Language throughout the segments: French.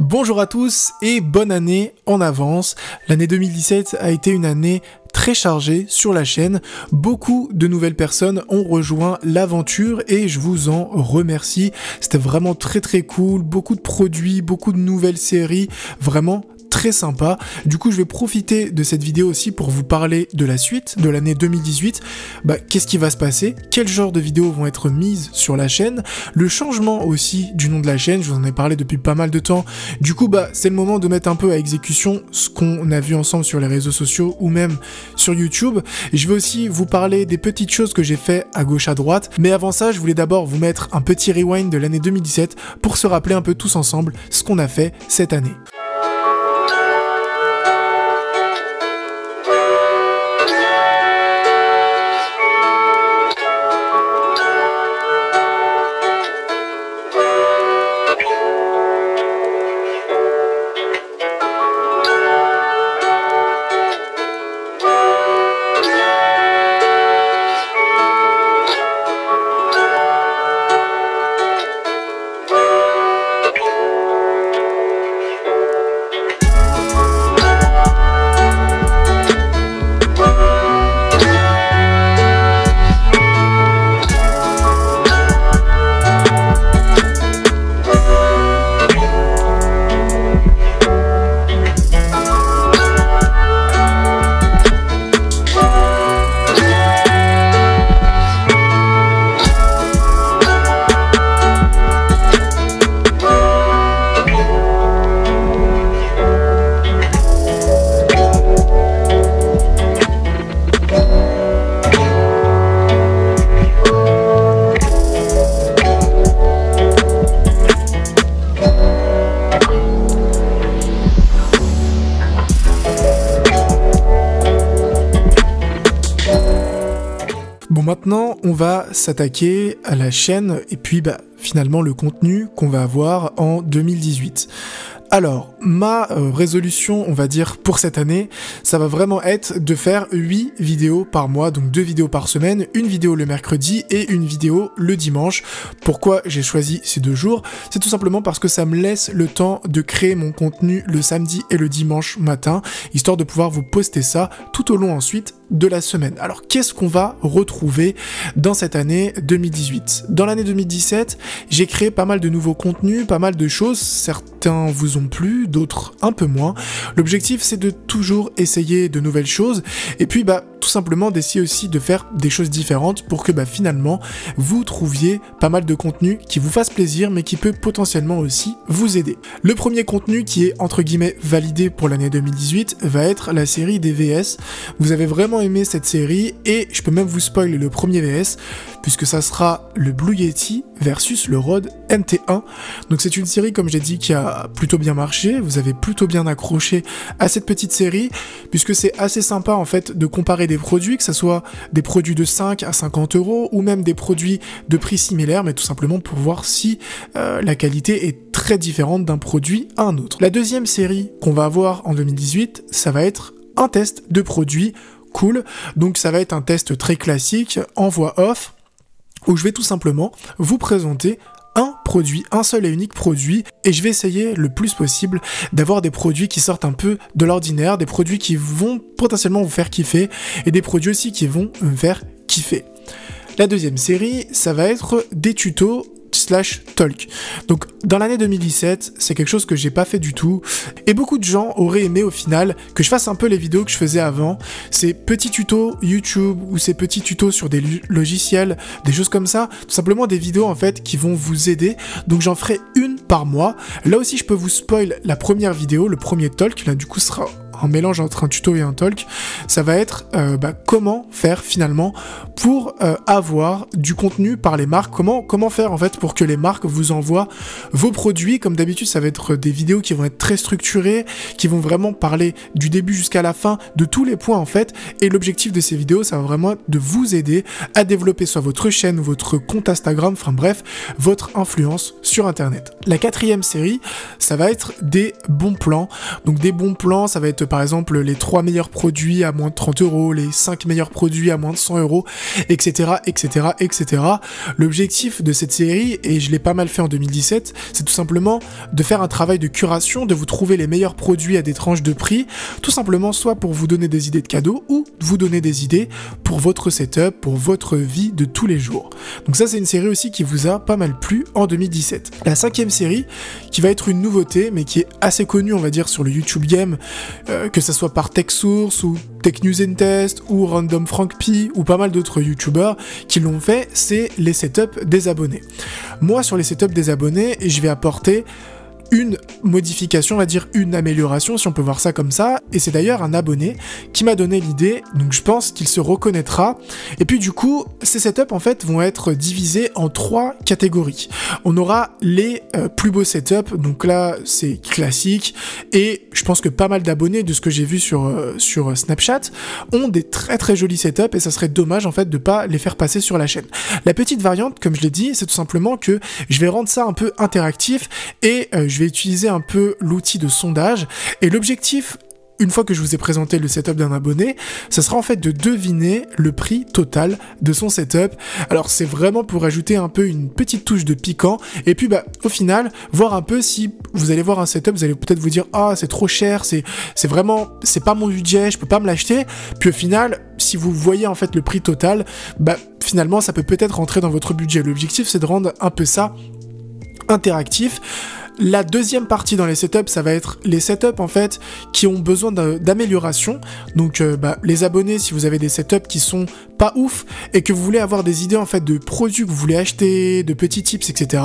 Bonjour à tous et bonne année en avance. L'année 2017 a été une année très chargée sur la chaîne. Beaucoup de nouvelles personnes ont rejoint l'aventure et je vous en remercie. C'était vraiment très cool, beaucoup de produits, beaucoup de nouvelles séries, vraiment très sympa. Du coup, je vais profiter de cette vidéo aussi pour vous parler de la suite de l'année 2018. Qu'est-ce qui va se passer? Quel genre de vidéos vont être mises sur la chaîne? Le changement aussi du nom de la chaîne, je vous en ai parlé depuis pas mal de temps. Du coup, c'est le moment de mettre un peu à exécution ce qu'on a vu ensemble sur les réseaux sociaux ou même sur YouTube. Et je vais aussi vous parler des petites choses que j'ai fait à gauche à droite. Mais avant ça, je voulais d'abord vous mettre un petit rewind de l'année 2017 pour se rappeler un peu tous ensemble ce qu'on a fait cette année. Bon, maintenant, on va s'attaquer à la chaîne et puis finalement le contenu qu'on va avoir en 2018. Alors, ma résolution, on va dire, pour cette année, ça va vraiment être de faire 8 vidéos par mois, donc 2 vidéos par semaine, une vidéo le mercredi et une vidéo le dimanche. Pourquoi j'ai choisi ces 2 jours? C'est tout simplement parce que ça me laisse le temps de créer mon contenu le samedi et le dimanche matin, histoire de pouvoir vous poster ça tout au long ensuite de la semaine. Alors, qu'est-ce qu'on va retrouver dans cette année 2018? Dans l'année 2017, j'ai créé pas mal de nouveaux contenus, pas mal de choses, certains vous ont plu, d'autres un peu moins. L'objectif, c'est de toujours essayer de nouvelles choses et puis tout simplement d'essayer aussi de faire des choses différentes pour que finalement vous trouviez pas mal de contenu qui vous fasse plaisir mais qui peut potentiellement aussi vous aider. Le premier contenu qui est entre guillemets validé pour l'année 2018 va être la série des VS. Vous avez vraiment aimé cette série et je peux même vous spoiler le premier VS puisque ça sera le Blue Yeti versus le Rode NT1. Donc c'est une série, comme j'ai dit, qui a plutôt bien marché, vous avez plutôt bien accroché à cette petite série puisque c'est assez sympa en fait de comparer des produits, que ce soit des produits de 5 à 50 € ou même des produits de prix similaires, mais tout simplement pour voir si la qualité est très différente d'un produit à un autre. La deuxième série qu'on va avoir en 2018, ça va être un test de produit cool, donc ça va être un test très classique en voix off où je vais tout simplement vous présenter un produit, un seul et unique produit, et je vais essayer le plus possible d'avoir des produits qui sortent un peu de l'ordinaire, des produits qui vont potentiellement vous faire kiffer, et des produits aussi qui vont me faire kiffer. La deuxième série, ça va être des tutos / talk. Donc dans l'année 2017, c'est quelque chose que j'ai pas fait du tout et beaucoup de gens auraient aimé au final que je fasse un peu les vidéos que je faisais avant, ces petits tutos YouTube ou ces petits tutos sur des logiciels, des choses comme ça, tout simplement des vidéos en fait qui vont vous aider. Donc j'en ferai une par mois. Là aussi je peux vous spoil la première vidéo, le premier talk, là du coup sera un mélange entre un tuto et un talk. Ça va être comment faire finalement pour avoir du contenu par les marques, comment faire en fait pour que les marques vous envoient vos produits. Comme d'habitude, ça va être des vidéos qui vont être très structurées, qui vont vraiment parler du début jusqu'à la fin de tous les points en fait, et l'objectif de ces vidéos, ça va vraiment être de vous aider à développer soit votre chaîne, votre compte Instagram, enfin bref, votre influence sur internet. La quatrième série, ça va être des bons plans. Donc des bons plans, ça va être par exemple les 3 meilleurs produits à moins de 30 euros, les 5 meilleurs produits à moins de 100 euros, etc., etc., etc. L'objectif de cette série, et je l'ai pas mal fait en 2017, c'est tout simplement de faire un travail de curation, de vous trouver les meilleurs produits à des tranches de prix, tout simplement soit pour vous donner des idées de cadeaux ou vous donner des idées pour votre setup, pour votre vie de tous les jours. Donc ça, c'est une série aussi qui vous a pas mal plu en 2017. La 5e série, qui va être une nouveauté, mais qui est assez connue, on va dire, sur le YouTube Game, que ça soit par TechSource ou Tech News and Test ou Random Frank P ou pas mal d'autres YouTubeurs qui l'ont fait, c'est les setups des abonnés. Moi, sur les setups des abonnés, je vais apporter une modification, on va dire une amélioration, si on peut voir ça comme ça, et c'est d'ailleurs un abonné qui m'a donné l'idée, donc je pense qu'il se reconnaîtra, et puis du coup, ces setups en fait vont être divisés en 3 catégories. On aura les plus beaux setups, donc là c'est classique, et je pense que pas mal d'abonnés, de ce que j'ai vu sur Snapchat, ont des très très jolis setups, et ça serait dommage en fait de pas les faire passer sur la chaîne. La petite variante, comme je l'ai dit, c'est tout simplement que je vais rendre ça un peu interactif, et je vais utiliser un peu l'outil de sondage, et l'objectif, une fois que je vous ai présenté le setup d'un abonné, ça sera en fait de deviner le prix total de son setup. Alors c'est vraiment pour ajouter un peu une petite touche de piquant, et puis au final, voir un peu si vous allez voir un setup, vous allez peut-être vous dire ah c'est trop cher, c'est vraiment, c'est pas mon budget, je peux pas me l'acheter, puis au final, si vous voyez en fait le prix total, finalement ça peut peut-être rentrer dans votre budget. L'objectif c'est de rendre un peu ça interactif. La deuxième partie dans les setups, ça va être les setups en fait qui ont besoin d'amélioration. Donc les abonnés, si vous avez des setups qui sont pas ouf et que vous voulez avoir des idées en fait de produits que vous voulez acheter, de petits tips, etc.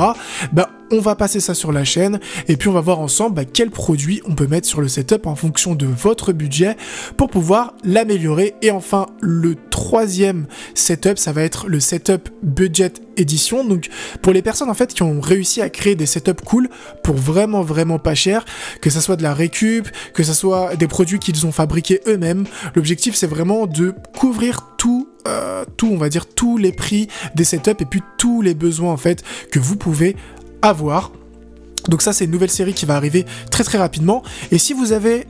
On va passer ça sur la chaîne et puis on va voir ensemble quel produit on peut mettre sur le setup en fonction de votre budget pour pouvoir l'améliorer. Et enfin, le 3e setup, ça va être le setup budget édition. Donc pour les personnes en fait qui ont réussi à créer des setups cool pour vraiment vraiment pas cher, que ça soit de la récup, que ça soit des produits qu'ils ont fabriqués eux-mêmes, l'objectif c'est vraiment de couvrir tout, on va dire tous les prix des setups et puis tous les besoins en fait que vous pouvez avoir. Donc ça c'est une nouvelle série qui va arriver très très rapidement, et si vous avez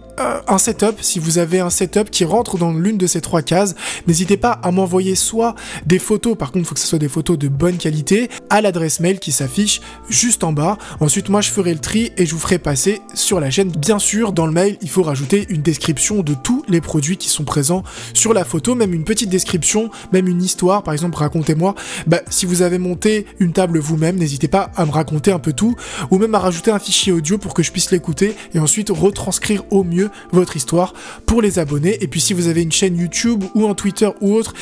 un setup, qui rentre dans l'une de ces 3 cases, n'hésitez pas à m'envoyer soit des photos, par contre il faut que ce soit des photos de bonne qualité, à l'adresse mail qui s'affiche juste en bas. Ensuite moi je ferai le tri et je vous ferai passer sur la chaîne. Bien sûr dans le mail il faut rajouter une description de tous les produits qui sont présents sur la photo, même une petite description, même une histoire, par exemple racontez-moi, si vous avez monté une table vous-même, n'hésitez pas à me raconter un peu tout, ou même à rajouter un fichier audio pour que je puisse l'écouter et ensuite retranscrire au mieux votre histoire pour les abonnés. Et puis si vous avez une chaîne YouTube ou un Twitter ou autre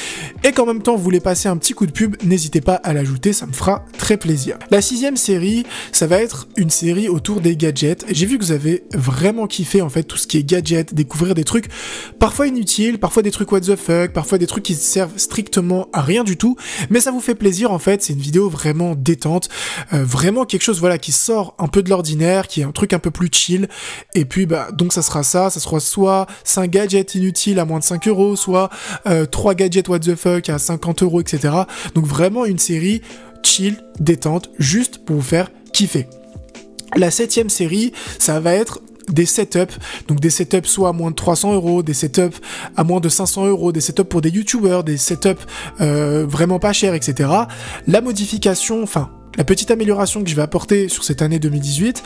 et qu'en même temps vous voulez passer un petit coup de pub, n'hésitez pas à l'ajouter, ça me fera très plaisir. La 6e série, ça va être une série autour des gadgets. J'ai vu que vous avez vraiment kiffé en fait tout ce qui est gadgets, découvrir des trucs parfois inutiles, parfois des trucs what the fuck, parfois des trucs qui servent strictement à rien du tout, mais ça vous fait plaisir en fait. C'est une vidéo vraiment détente, vraiment quelque chose qui sort un peu de l'ordinaire, qui est un truc un peu plus chill. Et puis donc ça sera soit 5 gadgets inutiles à moins de 5 euros, soit 3 gadgets what the fuck à 50 euros, etc. Donc vraiment une série chill, détente, juste pour vous faire kiffer. La 7e série, ça va être des setups, donc des setups soit à moins de 300 euros, des setups à moins de 500 euros, des setups pour des youtubeurs, des setups vraiment pas chers, etc. La modification, la petite amélioration que je vais apporter sur cette année 2018,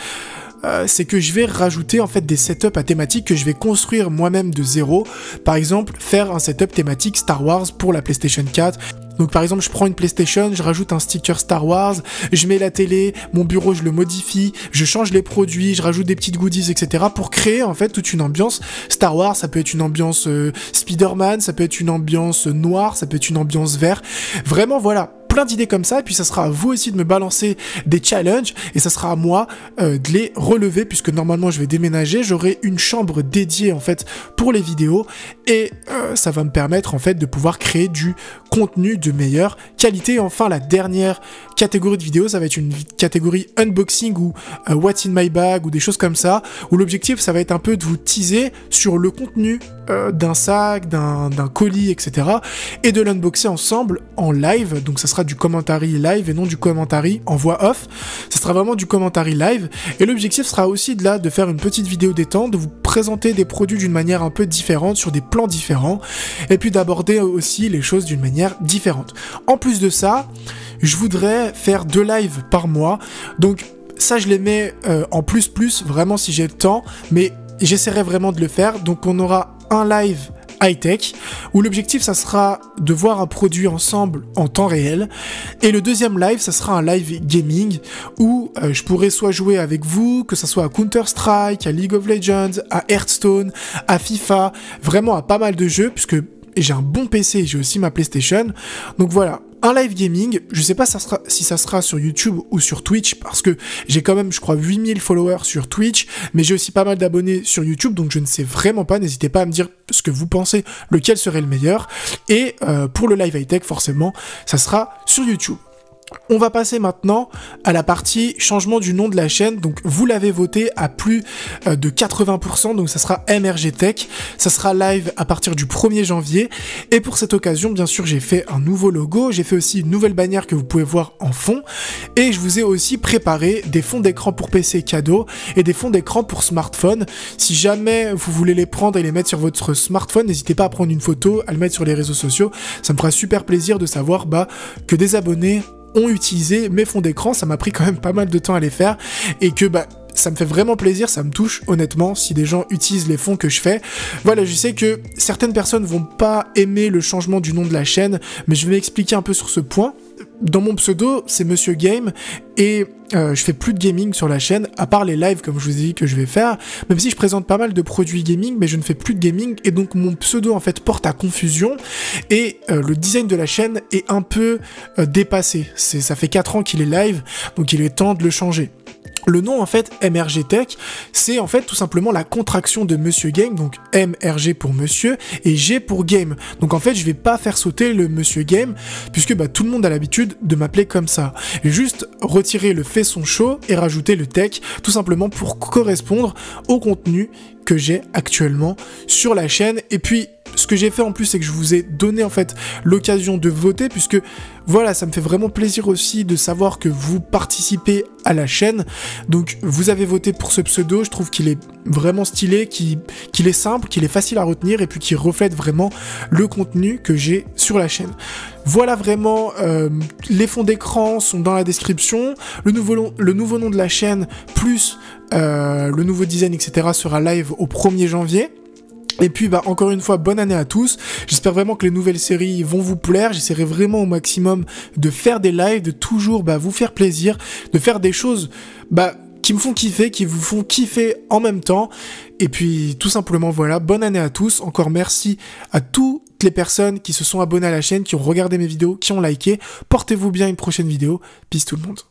c'est que je vais rajouter en fait des setups à thématique que je vais construire moi-même de zéro. Par exemple, faire un setup thématique Star Wars pour la PlayStation 4. Donc par exemple, je prends une PlayStation, je rajoute un sticker Star Wars, je mets la télé, mon bureau je le modifie, je change les produits, je rajoute des petites goodies, etc. pour créer en fait toute une ambiance Star Wars. Ça peut être une ambiance Spider-Man, ça peut être une ambiance noire, ça peut être une ambiance vert. Vraiment voilà, plein d'idées comme ça, et puis ça sera à vous aussi de me balancer des challenges, et ça sera à moi de les relever, puisque normalement je vais déménager, j'aurai une chambre dédiée en fait pour les vidéos, et ça va me permettre en fait de pouvoir créer du contenu de meilleure qualité. Et enfin la dernière catégorie de vidéos, ça va être une catégorie unboxing ou what's in my bag ou des choses comme ça, où l'objectif ça va être un peu de vous teaser sur le contenu d'un sac, d'un colis, etc. et de l'unboxer ensemble en live. Donc ça sera du commentary live et non du commentary en voix off. Ça sera vraiment du commentary live, et l'objectif sera aussi de faire une petite vidéo détente, de vous présenter des produits d'une manière un peu différente, sur des plans différents, et puis d'aborder aussi les choses d'une manière différente. En plus de ça, je voudrais faire 2 lives par mois, donc ça je les mets en plus, vraiment si j'ai le temps, mais j'essaierai vraiment de le faire. Donc on aura un live high-tech, où l'objectif ça sera de voir un produit ensemble en temps réel, et le deuxième live ça sera un live gaming, où je pourrai soit jouer avec vous, que ça soit à Counter-Strike, à League of Legends, à Hearthstone, à FIFA, vraiment à pas mal de jeux, puisque j'ai un bon PC, j'ai aussi ma PlayStation, donc voilà. Un live gaming, je sais pas si ça sera sur YouTube ou sur Twitch, parce que j'ai quand même, je crois, 8000 followers sur Twitch, mais j'ai aussi pas mal d'abonnés sur YouTube, donc je ne sais vraiment pas, n'hésitez pas à me dire ce que vous pensez, lequel serait le meilleur, et pour le live high-tech, forcément, ça sera sur YouTube. On va passer maintenant à la partie changement du nom de la chaîne. Donc vous l'avez voté à plus de 80%, donc ça sera MRG Tech, ça sera live à partir du 1er janvier, et pour cette occasion bien sûr j'ai fait un nouveau logo, j'ai fait aussi une nouvelle bannière que vous pouvez voir en fond, et je vous ai aussi préparé des fonds d'écran pour PC cadeaux et des fonds d'écran pour smartphone. Si jamais vous voulez les prendre et les mettre sur votre smartphone, n'hésitez pas à prendre une photo, à le mettre sur les réseaux sociaux, ça me fera super plaisir de savoir que des abonnés ont utilisé mes fonds d'écran. Ça m'a pris quand même pas mal de temps à les faire, et que ça me fait vraiment plaisir, ça me touche honnêtement si des gens utilisent les fonds que je fais. Voilà, je sais que certaines personnes vont pas aimer le changement du nom de la chaîne, mais je vais m'expliquer un peu sur ce point. Dans mon pseudo, c'est Monsieur Game, et je fais plus de gaming sur la chaîne, à part les lives comme je vous ai dit que je vais faire, même si je présente pas mal de produits gaming, mais je ne fais plus de gaming, et donc mon pseudo en fait porte à confusion, et le design de la chaîne est un peu dépassé. Ça fait 4 ans qu'il est live, donc il est temps de le changer. Le nom en fait MRG Tech, c'est en fait tout simplement la contraction de Monsieur Game, donc MRG pour Monsieur et G pour Game. Donc en fait je vais pas faire sauter le Monsieur Game, puisque tout le monde a l'habitude de m'appeler comme ça. Et juste retirer le faisceau chaud et rajouter le tech, tout simplement pour correspondre au contenu que j'ai actuellement sur la chaîne. Et puis ce que j'ai fait en plus, c'est que je vous ai donné en fait l'occasion de voter, puisque voilà, ça me fait vraiment plaisir aussi de savoir que vous participez à la chaîne. Donc vous avez voté pour ce pseudo, je trouve qu'il est vraiment stylé, qu'il est simple, qu'il est facile à retenir, et puis qu'il reflète vraiment le contenu que j'ai sur la chaîne. Voilà vraiment, les fonds d'écran sont dans la description, le nouveau nom de la chaîne, plus le nouveau design, etc. sera live au 1er janvier. Et puis encore une fois, bonne année à tous. J'espère vraiment que les nouvelles séries vont vous plaire. J'essaierai vraiment au maximum de faire des lives, de toujours vous faire plaisir, de faire des choses qui me font kiffer, qui vous font kiffer en même temps. Et puis tout simplement voilà, bonne année à tous. Encore merci à toutes les personnes qui se sont abonnées à la chaîne, qui ont regardé mes vidéos, qui ont liké. Portez-vous bien, une prochaine vidéo. Peace tout le monde.